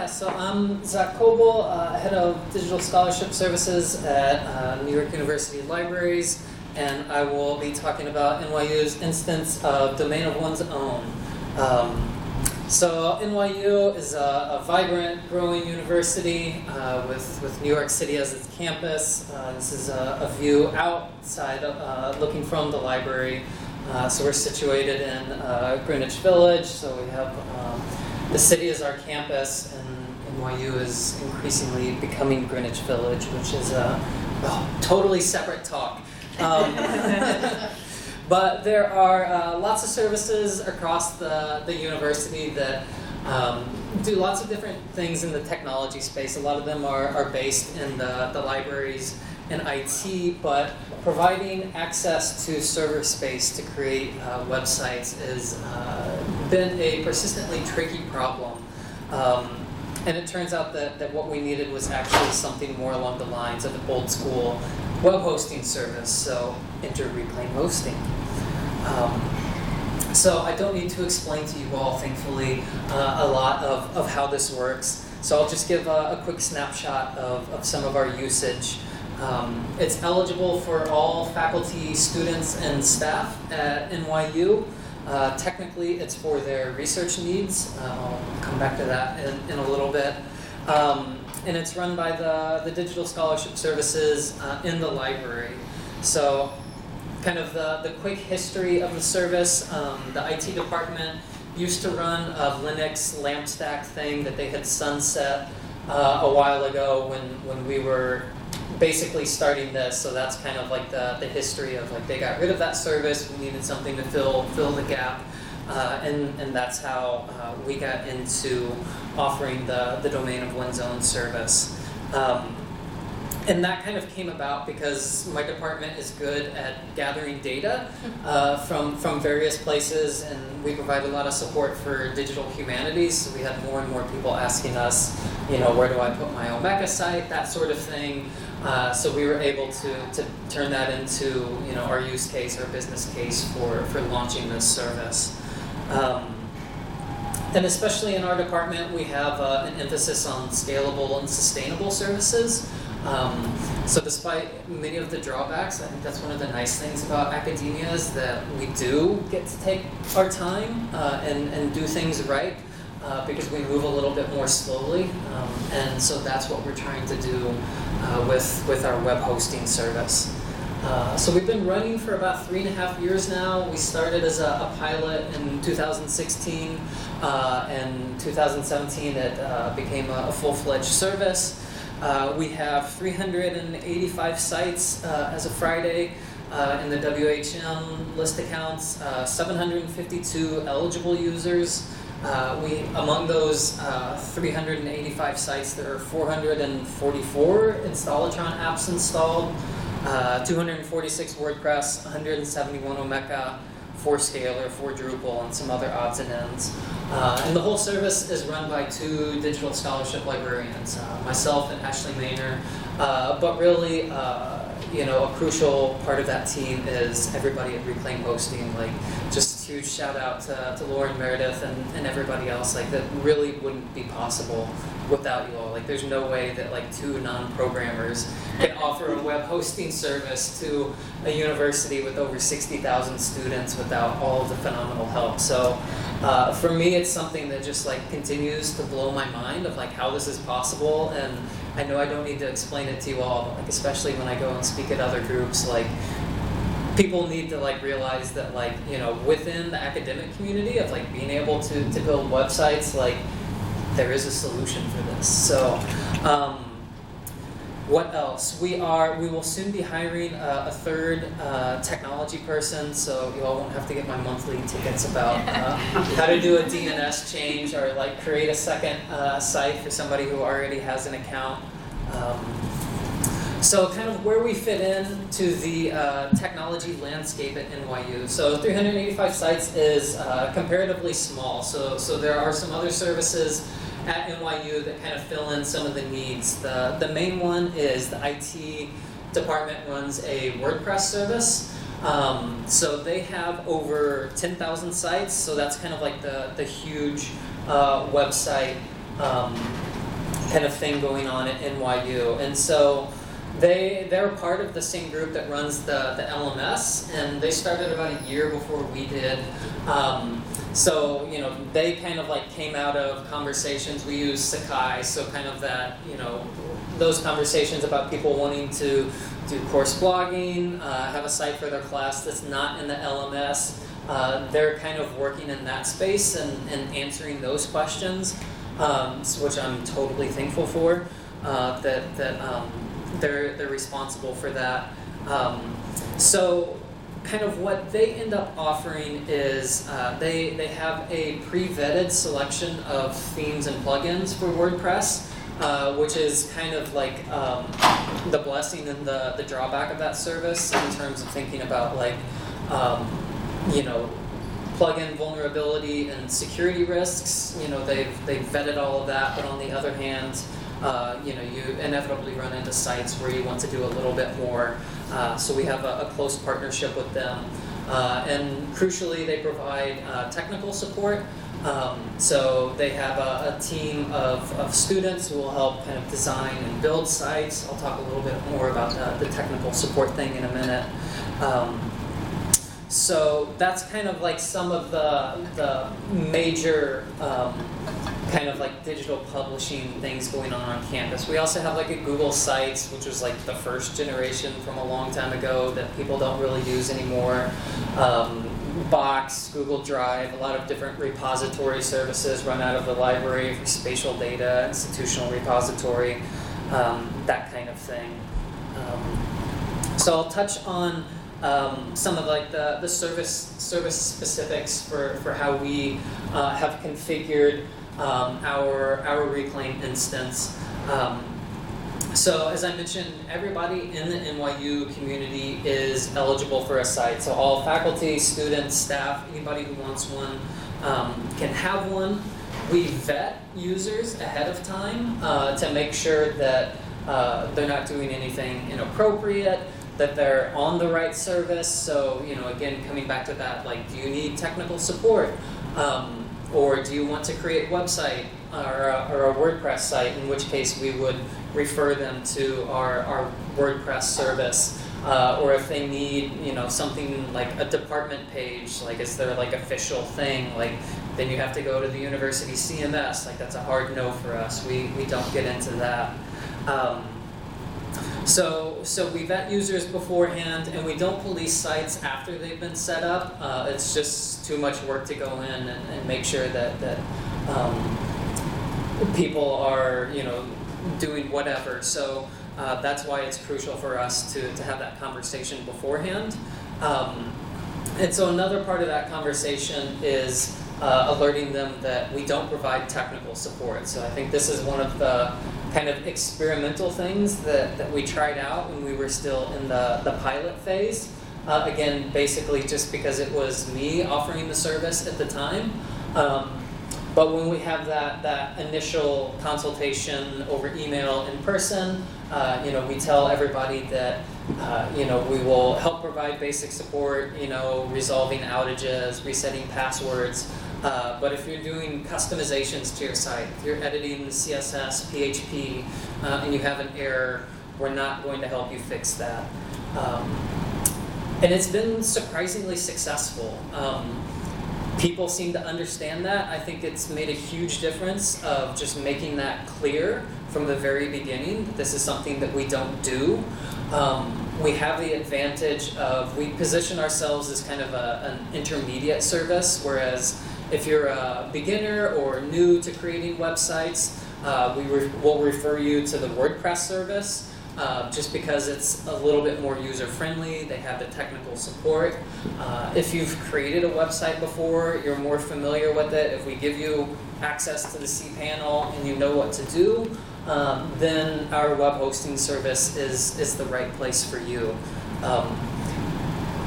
So I'm Zach Coble, head of digital scholarship services at New York University Libraries, and I will be talking about NYU's instance of domain of one's own. So NYU is a vibrant, growing university with New York City as its campus. This is a view outside, looking from the library. So we're situated in Greenwich Village, so we have the city as our campus, and NYU is increasingly becoming Greenwich Village, which is a totally separate talk. But there are lots of services across the university that do lots of different things in the technology space. A lot of them are based in the libraries and IT, but providing access to server space to create websites has been a persistently tricky problem. And it turns out that what we needed was actually something more along the lines of an old school web hosting service, so enter Reclaim Hosting. So I don't need to explain to you all, thankfully, a lot of how this works. So I'll just give a quick snapshot of some of our usage. It's eligible for all faculty, students, and staff at NYU. Technically, it's for their research needs. I'll come back to that in a little bit. And it's run by the digital scholarship services in the library. So kind of the quick history of the service, the IT department used to run a Linux LAMP stack thing that they had sunset a while ago when we were basically starting this. So that's kind of like the history of like they got rid of that service. We needed something to fill the gap, and that's how we got into offering the domain of one's own service. And that kind of came about because my department is good at gathering data from various places, and we provide a lot of support for digital humanities. So we had more and more people asking us, where do I put my Omeka site, that sort of thing. So we were able to turn that into our use case, our business case for launching this service. And especially in our department, we have an emphasis on scalable and sustainable services. So despite many of the drawbacks, I think that's one of the nice things about academia is that we do get to take our time and do things right because we move a little bit more slowly. And so that's what we're trying to do with our web hosting service. So we've been running for about 3.5 years now. We started as a pilot in 2016. In 2017, it became a full-fledged service. We have 385 sites as of Friday in the WHM list accounts, 752 eligible users. Among those 385 sites, there are 444 Installatron apps installed, 246 WordPress, 171 Omeka, 4 Scalar, 4 Drupal, and some other odds and ends. And the whole service is run by 2 digital scholarship librarians, myself and Ashley Maynor. But really, a crucial part of that team is everybody at Reclaim Hosting. Like, just huge shout out to Lauren Meredith and everybody else. Like, that really wouldn't be possible without you all. Like, there's no way that like 2 non-programmers can offer a web hosting service to a university with over 60,000 students without all of the phenomenal help. So for me, it's something that just like continues to blow my mind of like how this is possible. And I know I don't need to explain it to you all, but like especially when I go and speak at other groups, like people need to like realize that like within the academic community of like being able to build websites, like there is a solution for this. So what else? We will soon be hiring a 3rd technology person, so you all won't have to get my monthly tickets about how to do a DNS change or like create a second site for somebody who already has an account. So kind of where we fit into the technology landscape at NYU. So 385 sites is comparatively small. So there are some other services at NYU that kind of fill in some of the needs. The main one is the IT department runs a WordPress service. So they have over 10,000 sites. So that's kind of like the huge website kind of thing going on at NYU. And so they're part of the same group that runs the LMS, and they started about a year before we did. So, they kind of like came out of conversations. We use Sakai, so kind of that, those conversations about people wanting to do course blogging, have a site for their class that's not in the LMS. They're kind of working in that space and answering those questions, which I'm totally thankful for, that they're responsible for that. So kind of what they end up offering is they have a pre-vetted selection of themes and plugins for WordPress, which is kind of like the blessing and the drawback of that service in terms of thinking about like plugin vulnerability and security risks. They've vetted all of that, but on the other hand, you inevitably run into sites where you want to do a little bit more. So we have a close partnership with them. And crucially, they provide technical support. So they have a team of students who will help kind of design and build sites. I'll talk a little bit more about the technical support thing in a minute. So that's kind of like some of the major kind of like digital publishing things going on campus. We also have like a Google Sites, which was like the first generation from a long time ago that people don't really use anymore. Box, Google Drive, a lot of different repository services run out of the library for spatial data, institutional repository, that kind of thing. So I'll touch on some of like the service specifics for how we have configured our Reclaim instance. So as I mentioned, everybody in the NYU community is eligible for a site. So all faculty, students, staff, anybody who wants one can have one. We vet users ahead of time to make sure that they're not doing anything inappropriate, that they're on the right service. So, again, coming back to that, like, do you need technical support? Or do you want to create a website or a WordPress site, in which case we would refer them to our WordPress service. Or if they need, something like a department page, like is there like official thing, like then you have to go to the university CMS, like that's a hard no for us. We don't get into that. So we vet users beforehand, and we don't police sites after they've been set up. It's just too much work to go in and make sure that people are doing whatever. So that's why it's crucial for us to have that conversation beforehand. And so another part of that conversation is alerting them that we don't provide technical support. So I think this is one of the kind of experimental things that we tried out when we were still in the pilot phase. Again, basically just because it was me offering the service at the time. But when we have that initial consultation over email in person, we tell everybody that we will help provide basic support, resolving outages, resetting passwords. But if you're doing customizations to your site, if you're editing CSS, PHP, and you have an error, we're not going to help you fix that. And it's been surprisingly successful. People seem to understand that. I think it's made a huge difference of just making that clear from the very beginning. This is something that we don't do. We have the advantage of, we position ourselves as kind of an intermediate service, whereas if you're a beginner or new to creating websites, we'll refer you to the WordPress service. Just because it's a little bit more user-friendly, they have the technical support. If you've created a website before, you're more familiar with it, if we give you access to the cPanel and you know what to do, then our web hosting service is the right place for you.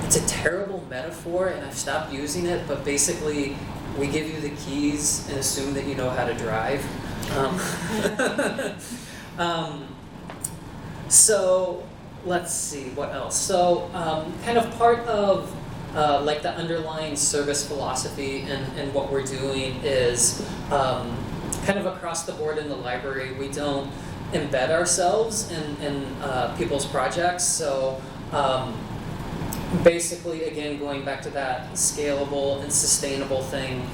It's a terrible metaphor, and I've stopped using it, but basically, we give you the keys and assume that you know how to drive. So let's see, what else? So kind of part of like the underlying service philosophy and what we're doing is kind of across the board in the library, we don't embed ourselves in people's projects. So basically, again, going back to that scalable and sustainable thing,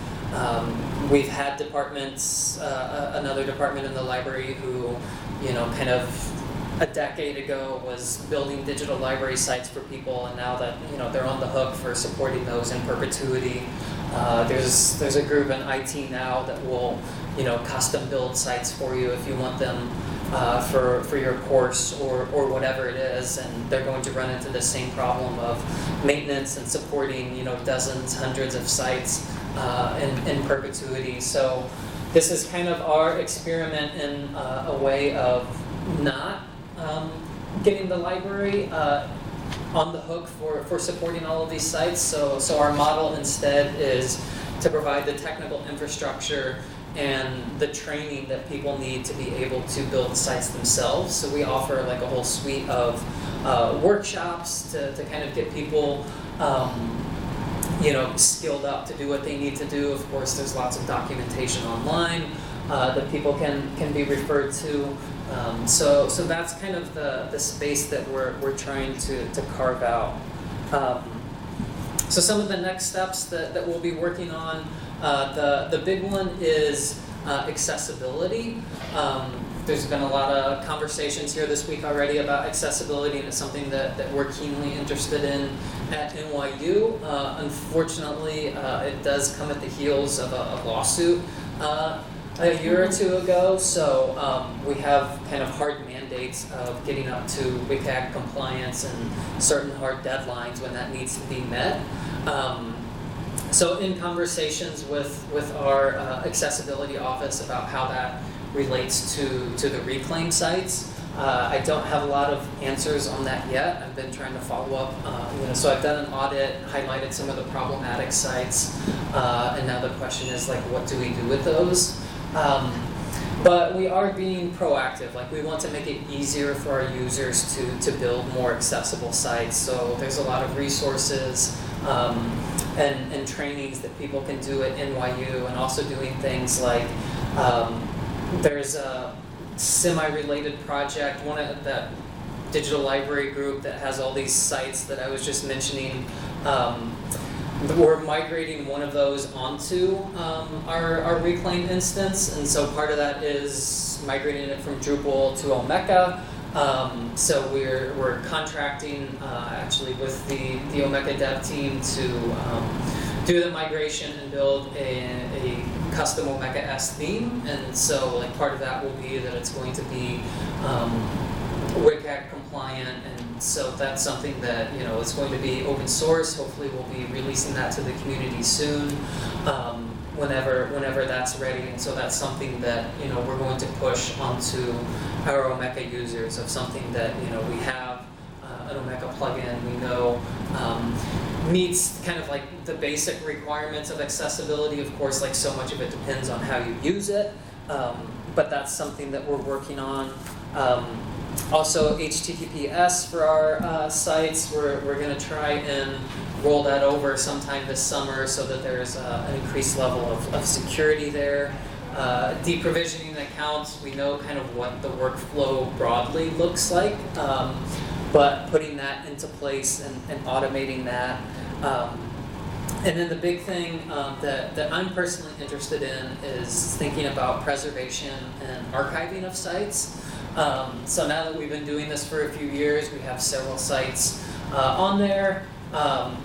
we've had departments, another department in the library who, kind of a decade ago was building digital library sites for people, and now that they're on the hook for supporting those in perpetuity. There's a group in IT now that will custom build sites for you if you want them for your course or whatever it is, and they're going to run into the same problem of maintenance and supporting dozens, hundreds of sites in perpetuity. So this is kind of our experiment in a way of not getting the library on the hook for supporting all of these sites. So our model instead is to provide the technical infrastructure and the training that people need to be able to build sites themselves. So we offer like a whole suite of workshops to kind of get people skilled up to do what they need to do. Of course, there's lots of documentation online that people can be referred to. So that's kind of the space that we're trying to carve out. So some of the next steps that we'll be working on, the big one is accessibility. There's been a lot of conversations here this week already about accessibility, and it's something that we're keenly interested in at NYU. Unfortunately, it does come at the heels of a lawsuit a year or two ago, so we have kind of hard mandates of getting up to WCAG compliance and certain hard deadlines when that needs to be met. So in conversations with our accessibility office about how that relates to the reclaim sites, I don't have a lot of answers on that yet. I've been trying to follow up. So I've done an audit, highlighted some of the problematic sites, and now the question is like, what do we do with those? But we are being proactive. Like, we want to make it easier for our users to build more accessible sites. So there's a lot of resources and trainings that people can do at NYU, and also doing things like there's a semi-related project, one of that digital library group that has all these sites that I was just mentioning. We're migrating one of those onto our Reclaim instance, and so part of that is migrating it from Drupal to Omeka. So we're contracting actually with the Omeka dev team to do the migration and build a custom Omeka-esque theme, and so like part of that will be that it's going to be WCAG compliant, and so that's something that is going to be open source. Hopefully we'll be releasing that to the community soon, whenever that's ready. And so that's something that we're going to push onto our Omeka users, of something that we have an Omeka plugin we know meets kind of like the basic requirements of accessibility. Of course, like so much of it depends on how you use it, but that's something that we're working on. Also, HTTPS for our sites, we're going to try and roll that over sometime this summer so that there's an increased level of security there. Deprovisioning accounts, we know kind of what the workflow broadly looks like, but putting that into place and automating that. And then the big thing that I'm personally interested in is thinking about preservation and archiving of sites. So now that we've been doing this for a few years, we have several sites on there,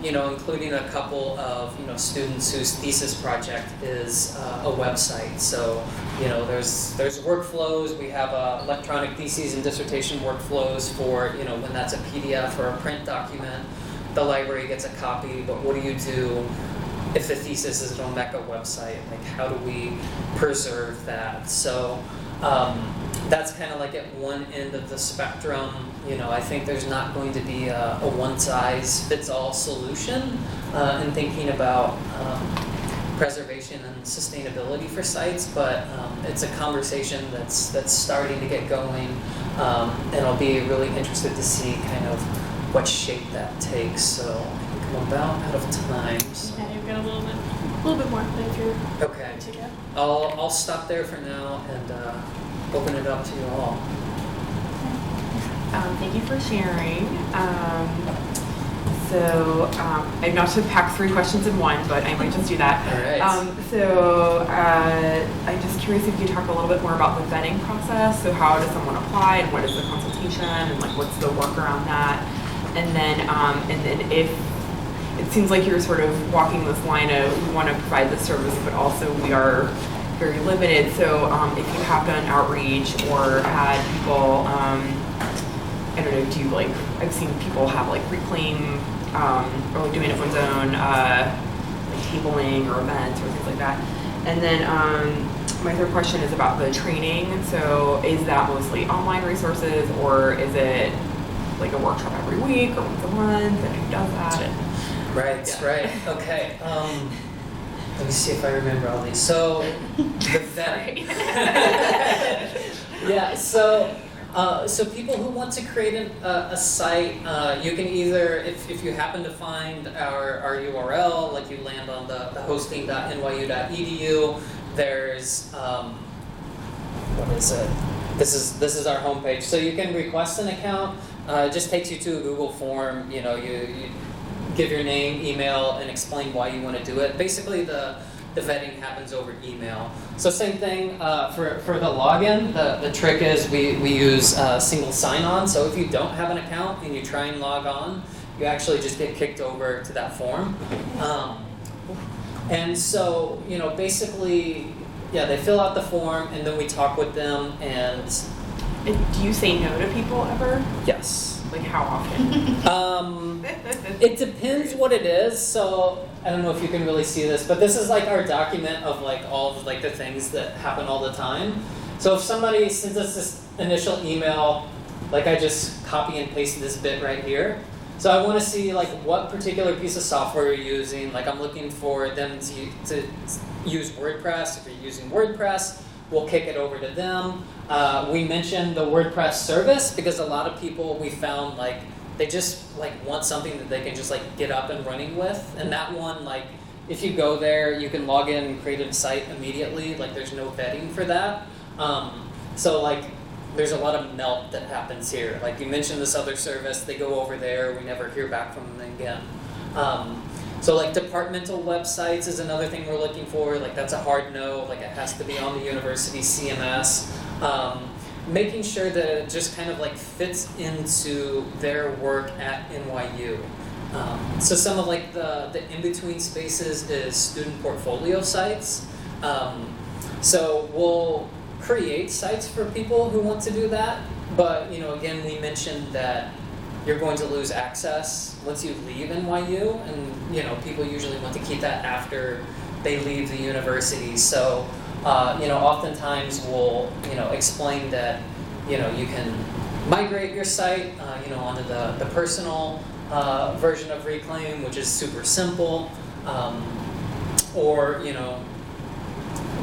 including a couple of students whose thesis project is a website. So there's workflows. We have electronic theses and dissertation workflows for when that's a PDF or a print document, the library gets a copy. But what do you do if the thesis is an Omeka website? Like, how do we preserve that? So that's kind of like at one end of the spectrum. I think there's not going to be a one-size-fits-all solution in thinking about preservation and sustainability for sites, but it's a conversation that's starting to get going, and I'll be really interested to see kind of what shape that takes. So I think I'm about out of time. So. Yeah, you've got a little bit. little bit more, but if you're Okay. good to go. I'll stop there for now and open it up to you all. Thank you for sharing. I'm not to pack 3 questions in one, but I might just do that. All right. I'm just curious if you could talk a little bit more about the vetting process. So how does someone apply, and what is the consultation, and like what's the work around that? And then if it seems like you're sort of walking this line of we want to provide this service, but also we are very limited. So if you have done outreach or had people, I don't know, do you like, I've seen people have like reclaim or like doing everyone's own like tabling or events or things like that. And then my third question is about the training. So is that mostly online resources, or is it like a workshop every week or once a month, and who does that? Right, Yeah. right. Okay. Let me see if I remember all these. So, the vetting. Yeah, so people who want to create a site, you can either, if you happen to find our URL, like you land on the hosting.nyu.edu, there's, what is it? This is our homepage. So you can request an account. It just takes you to a Google form. You give your name, email, and explain why you want to do it. Basically, the vetting happens over email. So same thing for the login. The trick is we use single sign-on. So if you don't have an account and you try and log on, you actually just get kicked over to that form. And so basically, yeah, they fill out the form and then we talk with them and. Do you say no to people ever? Yes. Like how often? It depends what it is. So I don't know if you can really see this, but this is like our document of like all of like the things that happen all the time. So if somebody sends us this initial email, like I just copy and paste this bit right here. So I want to see like what particular piece of software you're using. Like I'm looking for them to use WordPress. If you're using WordPress, we'll kick it over to them. We mentioned the WordPress service because a lot of people we found like they just like want something that they can just like get up and running with. And that one, like if you go there, you can log in and create a site immediately. Like there's no vetting for that. So like there's a lot of melt that happens here. Like you mentioned this other service, they go over there, we never hear back from them again. So like departmental websites is another thing we're looking for. Like that's a hard no. Like it has to be on the university CMS. Making sure that it just kind of like fits into their work at NYU. So some of like the in-between spaces is student portfolio sites. So we'll create sites for people who want to do that. But again, we mentioned that you're going to lose access once you leave NYU, and people usually want to keep that after they leave the university. So oftentimes we'll explain that you can migrate your site onto the personal version of Reclaim, which is super simple, or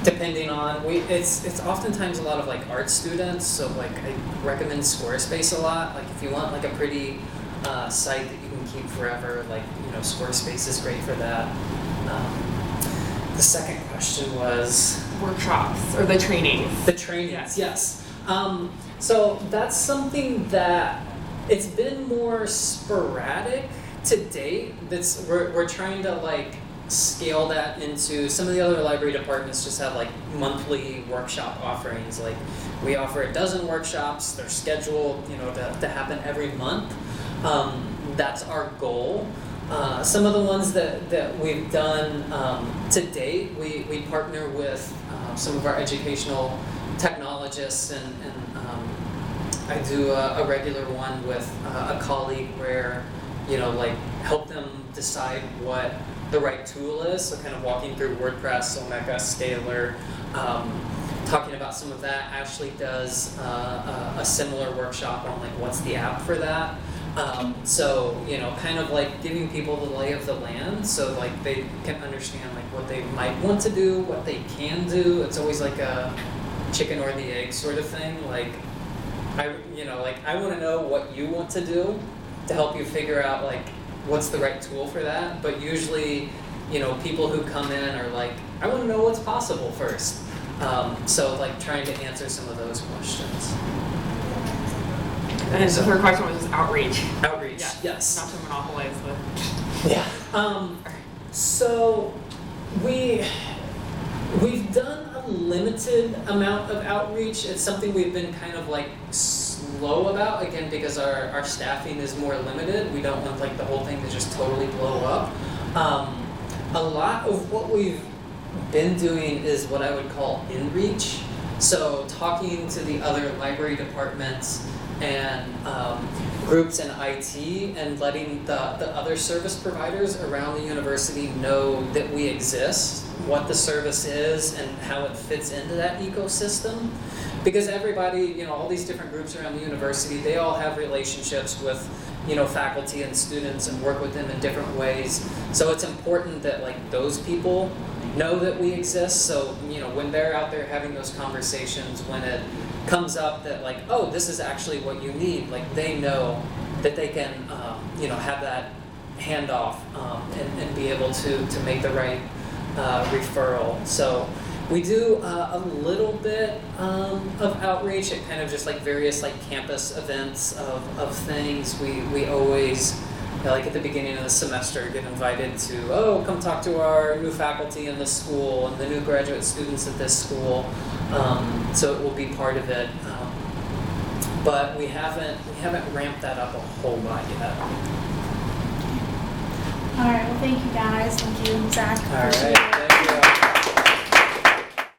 depending on it's oftentimes a lot of like art students, so like I recommend Squarespace a lot. Like if you want like a pretty site that you can keep forever, like Squarespace is great for that. The second question was workshops or the trainings. The trainings, yes. So that's something that it's been more sporadic to date. We're trying to like scale that into some of the other library departments just have like monthly workshop offerings. Like we offer a dozen workshops. They're scheduled to happen every month. That's our goal. Some of the ones that we've done to date, we partner with some of our educational technologists, and I do a regular one with a colleague where like help them decide what the right tool is. So kind of walking through WordPress, Omeka, Scalar, talking about some of that. Ashley does a similar workshop on like what's the app for that. So kind of like giving people the lay of the land, so like they can understand like what they might want to do, what they can do. It's always like a chicken or the egg sort of thing. Like I want to know what you want to do to help you figure out like what's the right tool for that. But usually people who come in are like, I want to know what's possible first. So like trying to answer some of those questions. And the third question was just outreach. Outreach, yes. Not to monopolize the. Yeah. So we've done a limited amount of outreach. It's something we've been kind of like slow about, again, because our staffing is more limited. We don't want like the whole thing to just totally blow up. A lot of what we've been doing is what I would call in-reach. So talking to the other library departments and groups in IT and letting the other service providers around the university know that we exist, what the service is, and how it fits into that ecosystem. Because everybody, all these different groups around the university, they all have relationships with, faculty and students and work with them in different ways. So it's important that like those people know that we exist. So, when they're out there having those conversations, when it comes up that like, oh, this is actually what you need, like they know that they can, have that handoff and be able to make the right referral. So we do a little bit of outreach at kind of just like various like campus events of things. We always, like at the beginning of the semester, get invited to, come talk to our new faculty in this school and the new graduate students at this school. So it will be part of it. But we haven't ramped that up a whole lot yet. All right, well, thank you guys. Thank you, Zach. All right.